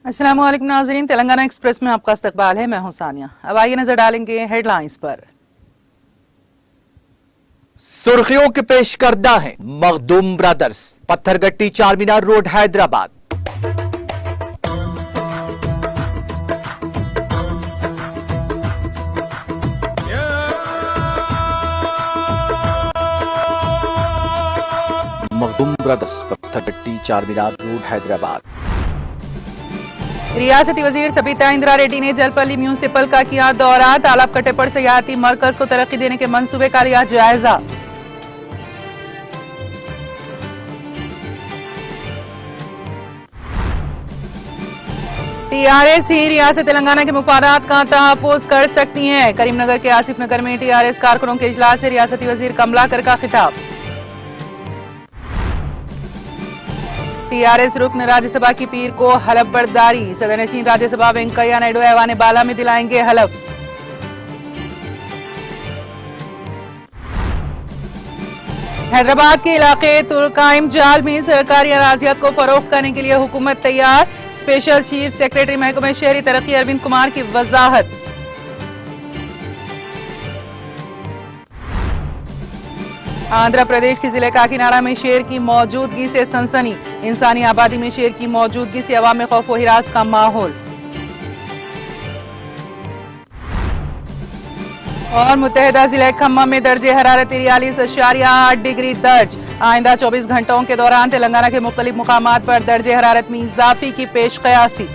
अस्सलाम वालेकुम नाज़रीन, तेलंगाना एक्सप्रेस में आपका इस्तकबाल है। मैं हूं सानिया। अब आइए नजर डालेंगे हेडलाइंस पर। सुर्खियों के पेश करदा है Makhdoom brothers, Pathergatti Charminar road Hyderabad. Makhdoom brothers, Pathergatti Charminar road Hyderabad. रियासती वजीर सबिता इंदिरा रेड्डी ने जलपल्ली म्यूनिसिपल का किया दौरा। तालाब कट्टे पर सयाहती मरकज को तरक्की देने के मंसूबे का लिया जायजा। टीआरएस ही रियासत तेलंगाना के मुफादात का तहफ़्फ़ुज़ कर सकती है। करीमनगर के आसिफ नगर में टीआरएस कारकुनों के इजलास से रियासती वजीर कमलाकर का खिताब। टीआरएस रुकन राज्यसभा की पीर को हलफ बर्दारी। सदरनशीन राज्यसभा वेंकैया नायडू ऐवान बाला में दिलाएंगे हलफ। हैदराबाद के इलाके तुर्काइम जाल में सरकारी अराजियात को फरोख्त करने के लिए हुकूमत तैयार। स्पेशल चीफ सेक्रेटरी महकमे शहरी तरक्की अरविंद कुमार की वजाहत। आंध्र प्रदेश के जिले काकीनाडा में शेर की मौजूदगी से सनसनी। इंसानी आबादी में शेर की मौजूदगी से अवाम में खौफ व हिरास का माहौल। और मुत्तहिदा जिले खम्मम में दर्जे हरारत 43.8 डिग्री दर्ज। आइंदा 24 घंटों के दौरान तेलंगाना के मुख्तलिफ मुकामात पर दर्जे हरारत में इजाफे की पेश कयासी।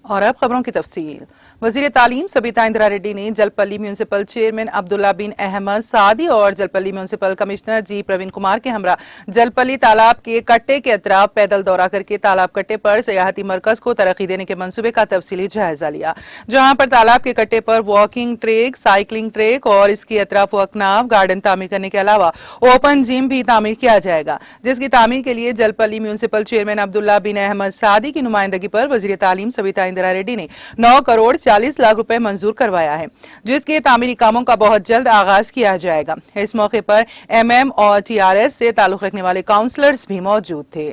और अब खबरों की तफसील। वजीर तालीम सबिता इंदिरा रेड्डी ने जलपल्ली म्यूनिसिपल चेयरमैन अब्दुल्ला बिन अहमद सादी और जलपल्ली म्यूनिसिपल कमिश्नर जी प्रवीण कुमार के हमरा जलपल्ली तालाब के कट्टे के अतराफ पैदल दौरा करके तालाब कट्टे पर सयाहती मरकज को तरक्की देने के मंसूबे का तफसीली जायजा लिया, जहां पर तालाब के कट्टे पर वॉकिंग ट्रैक, साइकिलिंग ट्रैक और इसके अतराफ अकनाफ गार्डन तामीर करने के अलावा ओपन जिम भी तामीर किया जाएगा, जिसकी तामीर के लिए जलपल्ली म्यूनिसिपल चेयरमैन अब्दुल्ला बिन अहमद सादी की नुमाइंदगी पर वजीर तालीम सबिता इंदिरा रेड्डी ने 9 करोड़ 40 लाख रुपए मंजूर करवाया है, जिसके तामीरी कामों का बहुत जल्द आगाज किया जाएगा। इस मौके पर एमएम और टीआरएस से ताल्लुक रखने वाले काउंसलर्स भी मौजूद थे।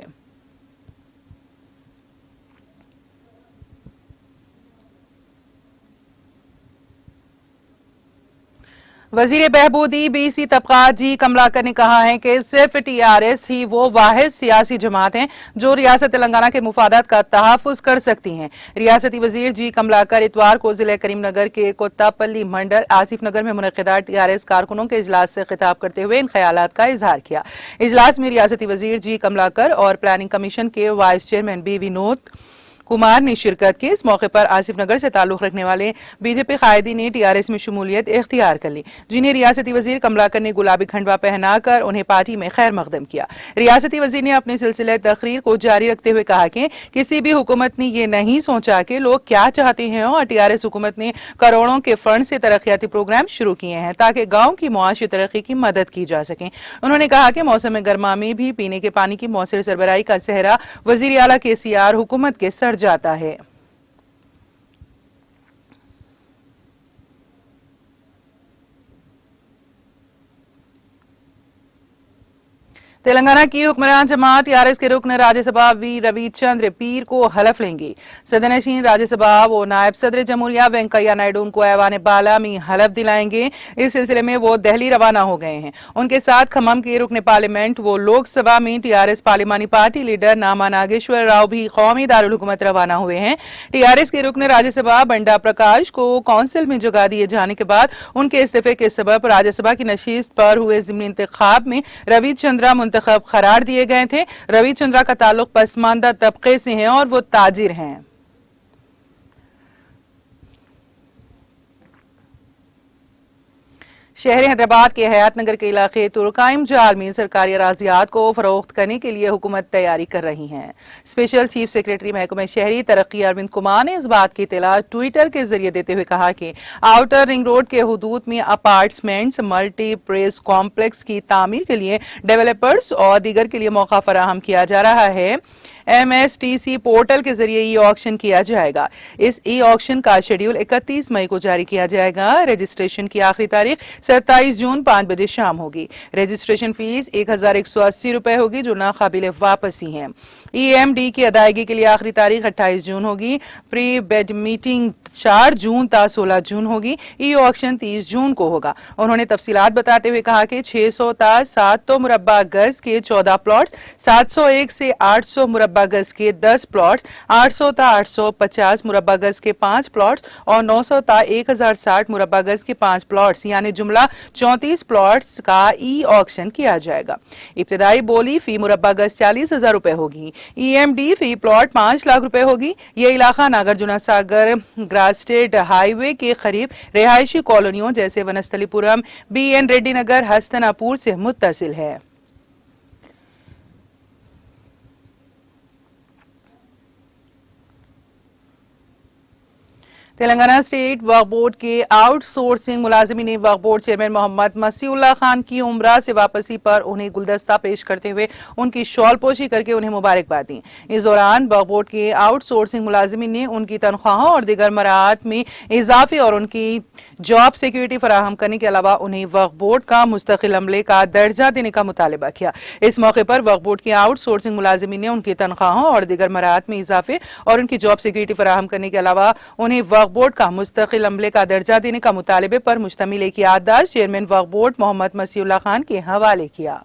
वजीर बहबूदी बीसी तबकात जी कमलाकर ने कहा है कि सिर्फ टीआरएस ही वो वाहिद सियासी जमात है जो रियासत तेलंगाना के मुफादात का तहफ़्फ़ुज़ कर सकती हैं। रियासती वजीर जी कमलाकर इतवार को जिले करीमनगर के कोत्तापल्ली मंडल आसिफ नगर में मुनक़िदा टीआरएस कारकुनों के इजलास से खिताब करते हुए इन ख्यालात का इजहार किया। इजलास में रियासती वजीर जी कमलाकर और प्लानिंग कमीशन के vice chairman B Vinod Kumar ने शिरकत की। इस मौके पर आसिफ नगर से ताल्लुक रखने वाले बीजेपी कायदी ने टीआरएस में शमूलियत इख्तियार कर ली, जिन्हें रियासती वजीर कमलाकर ने गुलाबी खंडवा पहनाकर उन्हें पार्टी में खैर मकदम किया। रियासती वजीर ने अपने सिलसिले तकरीर को जारी रखते हुए कहा कि किसी भी हुकूमत ने यह नहीं सोचा कि लोग क्या चाहते हैं और टीआरएस हुकूमत ने करोड़ों के फंड से तरक्याती प्रोग्राम शुरू किए हैं ताकि गाँव की मुआशी तरक्की की मदद की जा सके। उन्होंने कहा कि मौसम गर्मा में भी पीने के पानी की मौसर सरबराही का सेहरा वजीर आला केसीआर हुकूमत के सर जाता है। तेलंगाना की हुक्मरान जमात टीआरएस के रुकन राज्यसभा वी रविचंद्र पीर को हलफ लेंगे। सदनशीन राज्यसभा वो नायब सदर जमहूरिया वेंकैया नायडू उनको ऐवान बाला में हलफ दिलाएंगे। इस सिलसिले में वो दिल्ली रवाना हो गए हैं। उनके साथ खम्मम के रुकन पार्लियामेंट वो लोकसभा में टीआरएस पार्लिमानी पार्टी लीडर नामा नागेश्वर राव भी कौमी दारुल हुकूमत रवाना हुए हैं। टीआरएस के रुकन राज्यसभा बंडा प्रकाश को काउंसिल में जगह दिए जाने के बाद उनके इस्तीफे के सबब राज्यसभा की नशीस्त पर हुए ज़िमनी इंतखाब में रविचंद्रा मुंतखब करार दिए गए थे। रविचंद्रा का ताल्लुक पसमानदा तबके से है और वो ताजिर हैं। शहर हैदराबाद के हयात नगर के इलाके तुर्काइम जाल में सरकारी अराजियात को फरोख्त करने के लिए हुकूमत तैयारी कर रही है। स्पेशल चीफ सेक्रेटरी महकमे शहरी तरक्की अरविंद कुमार ने इस बात की इत्तला ट्विटर के जरिए देते हुए कहा कि आउटर रिंग रोड के हुदूद में अपार्टमेंट्स मल्टी प्रेस कॉम्प्लेक्स की तामीर के लिए डेवलपर्स और दीगर के लिए मौका फराहम किया जा रहा है। MSTC पोर्टल के जरिए ई ऑक्शन किया जाएगा। इस ई ऑक्शन का शेड्यूल 31 मई को जारी किया जाएगा। रजिस्ट्रेशन की आखिरी तारीख 27 जून 5 बजे शाम होगी। रजिस्ट्रेशन फीस 1180 रुपए होगी जो नाकाबिल वापसी है। EMD की अदायगी के लिए आखिरी तारीख 28 जून होगी। प्री बेड मीटिंग 4 जून ता 16 जून होगी। ई ऑक्शन 30 जून को होगा। उन्होंने तफसीलात बताते हुए कहा कि 600 ता 700 मुरब्बा गज के 14 प्लॉट्स, 701 से 800 मुरब्बा गज के 10 प्लॉट्स, 800 ता 850 मुरब्बा गज के 5 प्लॉट्स और 900 ता 1060 मुरब्बा गज के 5 प्लॉट्स यानी जुमला 34 प्लॉट्स का ई ऑक्शन किया जाएगा। इब्तिदाई बोली फी मुरब्बा गज 40,000 रुपए होगी। EMD फी प्लॉट 5 लाख रुपए होगी। ये इलाका नागार्जुना सागर ग्रास्टेड हाईवे के करीब रिहायशी कॉलोनियों जैसे वनस्थलीपुरम, BN रेड्डी नगर, हस्तनापुर से मुत्तसिल है। तेलंगाना स्टेट वक्फ बोर्ड के आउटसोर्सिंग मुलाजिमीन ने वक्फ बोर्ड चेयरमैन मोहम्मद मसीउल्लाह खान की उम्रा से वापसी पर उन्हें गुलदस्ता पेश करते हुए उनकी शॉल पोशी करके उन्हें मुबारकबाद दी। इस दौरान वक्फ बोर्ड के आउटसोर्सिंग मुलाजिमीन ने उनकी तनख्वाहों और दीगर मराहत में इजाफे और उनकी जॉब सिक्योरिटी फराहम करने के अलावा उन्हें वक्फ बोर्ड का मुस्तकिल अमले का दर्जा देने का मुतालबा किया। इस मौके पर वक्फ बोर्ड के आउटसोर्सिंग मुलाजिमीन ने उनकी तनख्वाहों और दीगर मराहत में इजाफे और उनकी जॉब सिक्योरिटी फराहम करने के अलावा उन्हें वक्फ बोर्ड का मुस्तकिल अमले का दर्जा देने का मुतालबे पर मुश्तमिल एक याददाश्त चेयरमैन वक्फ बोर्ड मोहम्मद मसीउल्लाह खान के हवाले किया।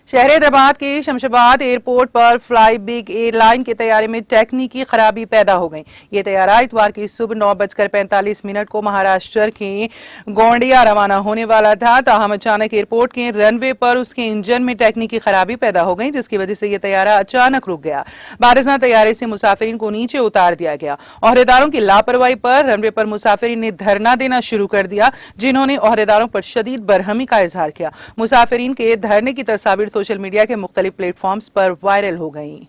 शहर हैदराबाद के शमशाबाद एयरपोर्ट पर फ्लाई बिग एयरलाइन के तैयारे में टेक्निकी खराबी पैदा हो गई। ये तैयारा इतवार की सुबह 9:45 को महाराष्ट्र के गोंडिया रवाना होने वाला था। ताहम अचानक एयरपोर्ट के रनवे पर उसके इंजन में टेक्निकी खराबी पैदा हो गई जिसकी वजह से यह तैयारा अचानक रुक गया। बारिशा तैयारे से मुसाफिरीन को नीचे उतार दिया गया। ओहदेदारों की लापरवाही पर रनवे पर मुसाफिरीन ने धरना देना शुरू कर दिया जिन्होंने ओहदेदारों पर शदीद बरहमी का इजहार किया। मुसाफिरीन के धरने की तस्वीर सोशल मीडिया के मुख्तलिफ प्लेटफॉर्म्स पर वायरल हो गई।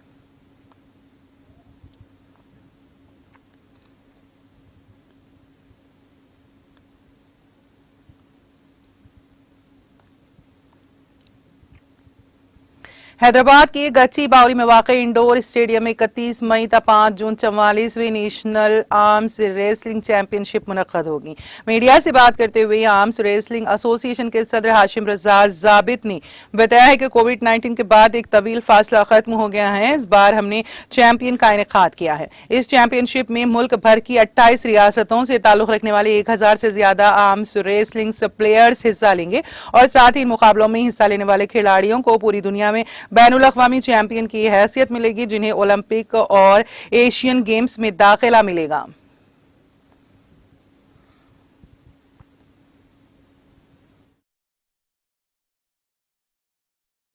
हैदराबाद के गच्ची बावरी में वाक़ इंडोर स्टेडियम में 31 मई तक 5 जून 44वीं नेशनल आर्म्स रेसलिंग चैंपियनशिप मुनक्कद होगी। मीडिया से बात करते हुए आर्म्स रेसलिंग एसोसिएशन के सदर हाशिम रजा जाबित ने बताया है कि कोविड-19 के बाद एक तवील फासला खत्म हो गया है। इस बार हमने चैंपियन का इनेकाद किया है। इस चैंपियनशिप में मुल्क भर की 28 रियासतों से ताल्लुक रखने वाले 1000 से ज्यादा आर्म्स रेसलिंग प्लेयर्स हिस्सा लेंगे और साथ ही मुकाबलों में हिस्सा लेने वाले खिलाड़ियों को पूरी दुनिया में बैनुल अक़वामी चैंपियन की हैसियत मिलेगी जिन्हें ओलंपिक और एशियन गेम्स में दाखिला मिलेगा।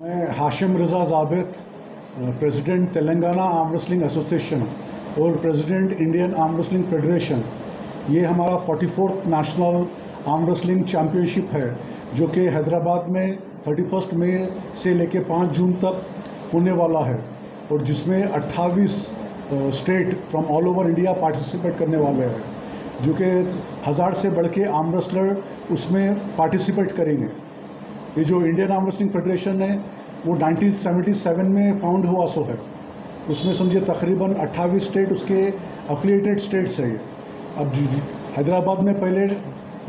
मैं Hashim Raza Jabit, president Telangana arm wrestling association और president Indian arm wrestling federation, ये हमारा 44th national arm wrestling championship है जो कि हैदराबाद में 31 मई से लेकर 5 जून तक होने वाला है और जिसमें 28 state from all over India participate करने वाले हैं जो कि 1000 से बढ़ के आर्म रेसलर उसमें पार्टिसिपेट करेंगे। ये जो इंडियन आर्म रेसलिंग फेडरेशन है वो 1977 में फाउंड हुआ सो है। उसमें समझिए तकरीबन 28 स्टेट उसके एफिलिएटेड स्टेट्स है। अब हैदराबाद में पहले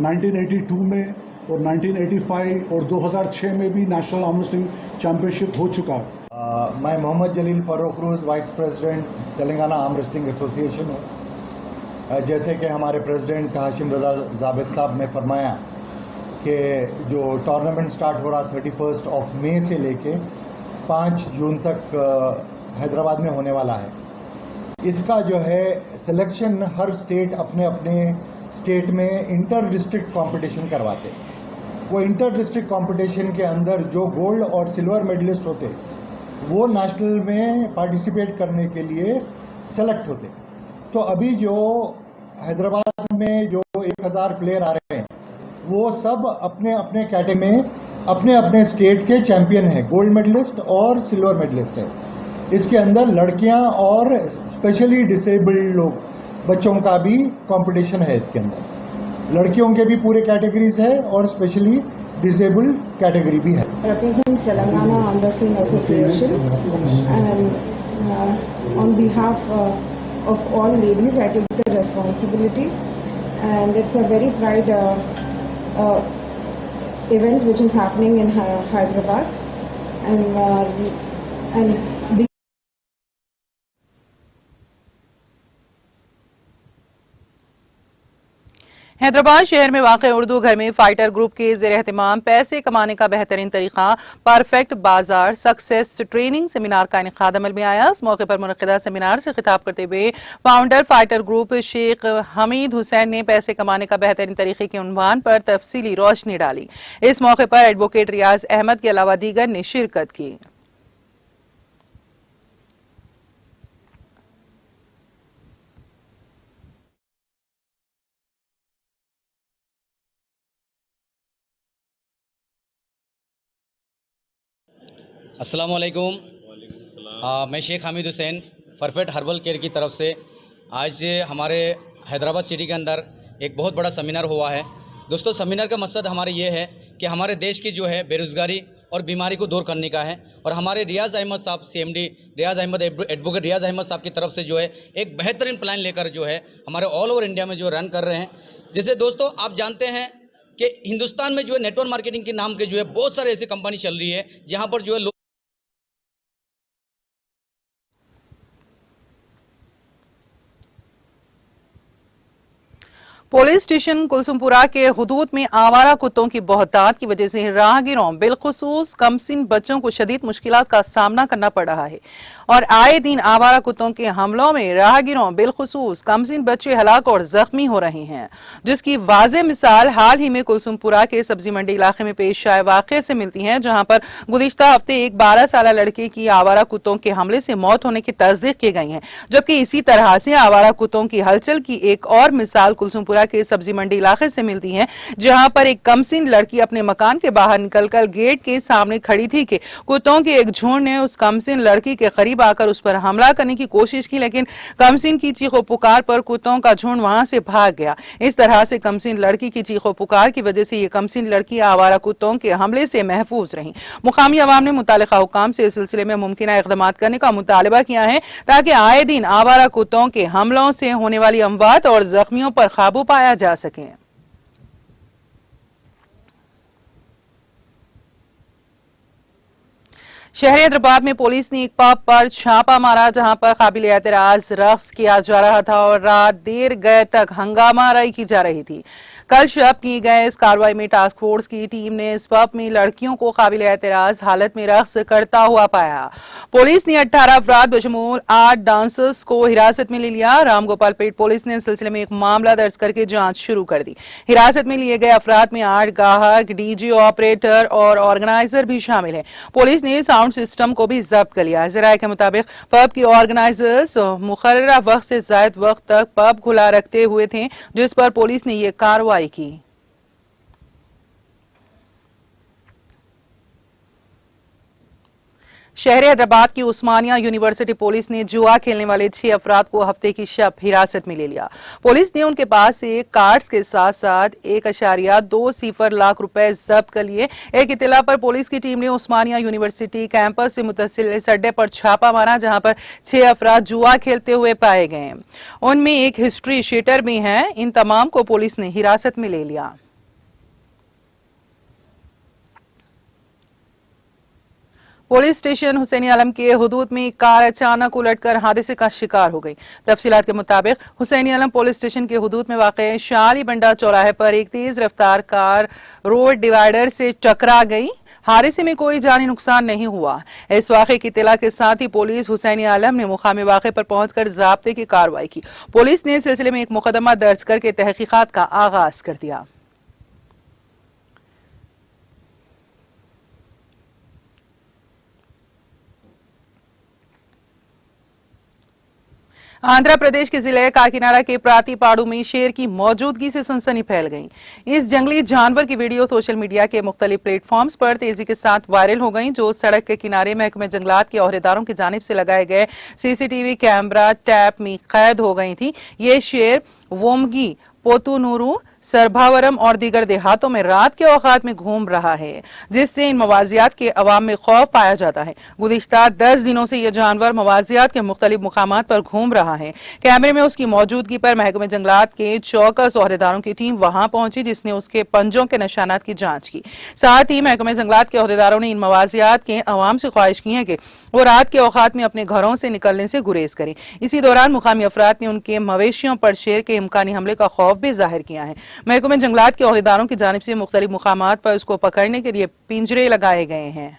1982 में और 1985 और 2006 में भी नेशनल आर्म रेसलिंग चैम्पियनशिप हो चुका है। मैं Mohammed Jaleel Farrukh Roz vice president Telangana arm wrestling association हूँ। जैसे कि हमारे प्रेसिडेंट हाशिम रजा जाबित साहब ने फरमाया कि जो टूर्नामेंट स्टार्ट हो रहा 31 मई से लेके 5 जून तक हैदराबाद में होने वाला है। इसका जो है सिलेक्शन हर स्टेट अपने अपने स्टेट में इंटर डिस्ट्रिक्ट कंपटीशन करवाते। वो इंटर डिस्ट्रिक्ट कंपटीशन के अंदर जो गोल्ड और सिल्वर मेडलिस्ट होते वो नेशनल में पार्टिसिपेट करने के लिए सेलेक्ट होते। तो अभी जो हैदराबाद में जो 1000 प्लेयर आ रहे हैं वो सब अपने अपने कैटेगरी में अपने अपने स्टेट के चैंपियन हैं, गोल्ड मेडलिस्ट और सिल्वर मेडलिस्ट है। इसके अंदर लड़कियां और स्पेशली डिसेबल्ड लोग बच्चों का भी कंपटीशन है। इसके अंदर लड़कियों के भी पूरे कैटेगरीज है और स्पेशली डिसेबल्ड कैटेगरी भी है। represent Telangana Arm Wrestling Association, and on behalf of all ladies, I take the responsibility, and it's a very pride event which is happening in Hyderabad, and Hyderabad शहर में वाक़ उर्दू घर में fighter group के ज़ेर एहतमाम पैसे कमाने का बेहतरीन तरीका परफेक्ट बाजार सक्सेस ट्रेनिंग सेमिनार का इनेकाद अमल में आया। इस मौके पर मुनक़िदा सेमिनार से खिताब करते हुए founder fighter group Sheikh Hamid Hussain ने पैसे कमाने का बेहतरीन तरीके के उन्वान पर तफसीली रोशनी डाली। इस मौके पर एडवोकेट रियाज अहमद के अलावा दीगर ने शिरकत की। अस्सलाम वालेकुम। मैं Sheikh Hamid Hussain perfect herbal care की तरफ से आज हमारे हैदराबाद सिटी के अंदर एक बहुत बड़ा सेमिनार हुआ है। दोस्तों, सेमिनार का मकसद हमारे ये है कि हमारे देश की जो है बेरोज़गारी और बीमारी को दूर करने का है, और हमारे रियाज अहमद साहब CMD रियाज अहमद एडवोकेट रियाज अहमद साहब की तरफ से जो है एक बेहतरीन प्लान लेकर जो है हमारे ऑल ओवर इंडिया में जो रन कर रहे हैं। जैसे दोस्तों आप जानते हैं कि हिंदुस्तान में जो है नेटवर्क मार्केटिंग के नाम के जो है बहुत सारे ऐसी कंपनी चल रही है जहाँ पर जो है पुलिस स्टेशन कुलसुमपुरा के हुदूद में आवारा कुत्तों की बहुतात की वजह से राहगीरों बिलखुसूस कमसिन बच्चों को शदीद मुश्किलात का सामना करना पड़ रहा है, और आए दिन आवारा कुत्तों के हमलों में राहगीरों बिलखुसूस कमसिन बच्चे हलाक और जख्मी हो रहे हैं, जिसकी वाज़ेह मिसाल हाल ही में कुलसुमपुरा के सब्जी मंडी इलाके में पेश आए वाक़े से मिलती है, जहां पर गुज़िश्ता हफ्ते एक 12 साला लड़के की आवारा कुत्तों के हमले से मौत होने की तस्दीक की गई है। जबकि इसी तरह से आवारा कुत्तों की हलचल की एक और मिसाल कुलसुमपुरा के सब्जी मंडी इलाके से मिलती है, जहां पर एक कमसिन लड़की अपने मकान के बाहर निकलकर गेट के सामने खड़ी थी कि कुत्तों के एक झुंड ने उस कमसिन लड़की के करीब आकर उस पर हमला करने की कोशिश की, लेकिन कमसिन की चीखों पुकार पर कुत्तों का झुंड वहां से भाग गया। इस तरह से कमसिन लड़की की चीखों पुकार की वजह से ये कमसिन लड़की आवारा कुत्तों के हमले से महफूज रही। मुकामी अवाम ने मुतालिका हुकाम से इस सिलसिले में मुमकिन इक़दाम करने का मुतालबा किया है, ताकि आए दिन आवारा कुत्तों के हमलों से होने वाली अमवात और जख्मियों पर काबू पाया जा सके। शहर हैदराबाद में पुलिस ने एक पब पर छापा मारा, जहां पर काबिल एतराज रक्स किया जा रहा था और रात देर गए तक हंगामाराई की जा रही थी। कल शब की गए इस कार्रवाई में टास्क फोर्स की टीम ने इस पब में लड़कियों को काबिल एतराज हालत में रक्स करता हुआ पाया। पुलिस ने 18 अफराद बशमूल 8 डांसर्स को हिरासत में ले लिया। रामगोपालपेट पुलिस ने इस सिलसिले में एक मामला दर्ज करके जांच शुरू कर दी। हिरासत में लिए गए अफराद में 8 गाहक, डीजे ऑपरेटर और ऑर्गेनाइजर भी शामिल है। पुलिस ने साउंड सिस्टम को भी जब्त कर लिया। ज़राए के मुताबिक पब के ऑर्गेनाइजर्स मुकर्ररा वक्त से ज्यादा वक्त तक पब खुला रखते हुए थे, जिस पर पुलिस ने यह कार्रवाई की। शहर हैदराबाद की उस्मानिया यूनिवर्सिटी पुलिस ने जुआ खेलने वाले 6 अफराद को हफ्ते की शब हिरासत में ले लिया। पुलिस ने उनके पास से कार्ड्स के साथ साथ 1.20 लाख रुपए जब्त कर लिए। एक इत्तला पर पुलिस की टीम ने उस्मानिया यूनिवर्सिटी कैंपस से मुतसिल इस अड्डे पर छापा मारा, जहां पर 6 अफराद जुआ खेलते हुए पाए गए। उनमें एक हिस्ट्री शीटर भी है। इन तमाम को पुलिस ने हिरासत में ले लिया। पुलिस स्टेशन हुसैनी आलम के हुदूद में एक कार अचानक उलटकर हादसे का शिकार हो गई। तफसीलात के मुताबिक हुसैनी आलम पुलिस स्टेशन के हुदूद में वाक़े शाली बंडा चौराहे पर एक तेज रफ्तार कार रोड डिवाइडर से टकरा गई। हादसे में कोई जानी नुकसान नहीं हुआ। इस वाक़े की इत्तला के साथ ही पुलिस हुसैनी आलम ने मुकामी वाक़े पर पहुंचकर ज़ाब्ते की कार्रवाई की। पुलिस ने इस सिलसिले में एक मुकदमा दर्ज करके तहकीकात का आगाज कर दिया। आंध्र प्रदेश के जिले काकीनाडा के प्रातिपाड़ू में शेर की मौजूदगी से सनसनी फैल गई। इस जंगली जानवर की वीडियो सोशल मीडिया के मुख्तलिफ प्लेटफॉर्म्स पर तेजी के साथ वायरल हो गई, जो सड़क के किनारे महकमे जंगलात के ओहदेदारों की जानिब से लगाए गए CCTV कैमरा टैप में कैद हो गई थी। ये शेर वोमगी पोतुनूरू, सरभावरम और दीगर देहातों में रात के औकात में घूम रहा है, जिससे इन मवाजियात के अवाम में खौफ पाया जाता है। गुज़िश्ता 10 दिनों से यह जानवर मवाजियात के मुख्तलिफ मुकामात पर घूम रहा है। कैमरे में उसकी मौजूदगी पर महकमे जंगलात के चौकस ओहदेदारों की टीम वहां पहुंची, जिसने उसके पंजों के निशानात की जांच की। साथ ही महकमे जंगलात के ओहदेदारों ने इन मवाजियात के अवाम से ख्वाहिश की है कि वो रात के औकात में अपने घरों से निकलने से गुरेज करें। इसी दौरान मुकामी अफराद ने उनके मवेशियों पर शेर के इम्कानी हमले का खौफ भी जाहिर किया है। महकमे जंगलात के ओहदेदारों की जानिब से मुख्तलिफ मुकामात पर इसको पकड़ने के लिए पिंजरे लगाए गए हैं।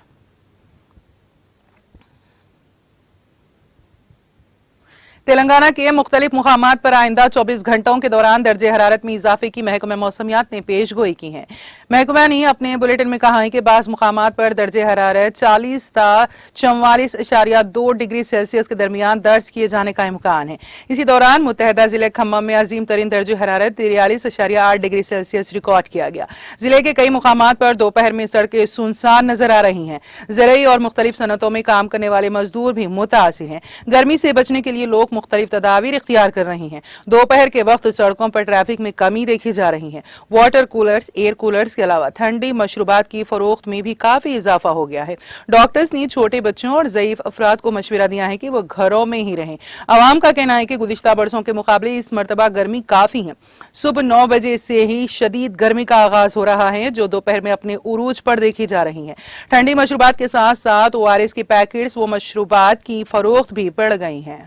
तेलंगाना के मुख्तलिफ मुकामात पर आइंदा 24 घंटों के दौरान दर्जे हरारत में इजाफे की महकमे मौसमियात ने पेश गोई की है। महकमा ने अपने बुलेटिन में कहा है कि बाज़ मुकामात पर दर्जे हरारत 40 ता 44.2 डिग्री सेल्सियस के दरमियान दर्ज किए जाने का इम्कान है। इसी दौरान मुतहदा जिले खम्मम में अजीम तरीन दर्जे हरारत 43.8 डिग्री सेल्सियस रिकॉर्ड किया गया। जिले के कई मुकामात पर दोपहर में सड़कें सुनसान नजर आ रही हैं। ज़राई और मुख्तलिफ सनतों में काम करने वाले मजदूर भी मुतासिर हैं। गर्मी से बचने के लिए लोग मुख्तलिफ तदाबीर इख्तियार कर रही हैं। दोपहर के वक्त सड़कों पर ट्रैफिक में कमी देखी जा रही है। वाटर कूलर्स, एयर कूलर्स के अलावा ठंडी मशरूबात की फरोख्त में भी काफी इजाफा हो गया है। डॉक्टर्स ने छोटे बच्चों और ज़ईफ अफराद को मशवरा दिया है कि वो घरों में ही रहें। अवाम का कहना है कि गुज़िश्ता बरसों के मुकाबले इस मरतबा गर्मी काफी है। सुबह 9 बजे से ही शदीद गर्मी का आगाज हो रहा है, जो दोपहर में अपने उरूज पर देखी जा रही है। ठंडी मशरूबात के साथ साथ ORS के पैकेट्स व मशरूबात की फरोख्त भी बढ़ गई है।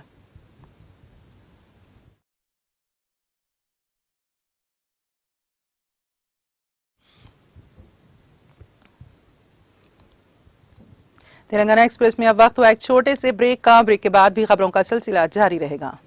तेलंगाना एक्सप्रेस में अब वक्त हुआ एक छोटे से ब्रेक का। ब्रेक के बाद भी खबरों का सिलसिला जारी रहेगा।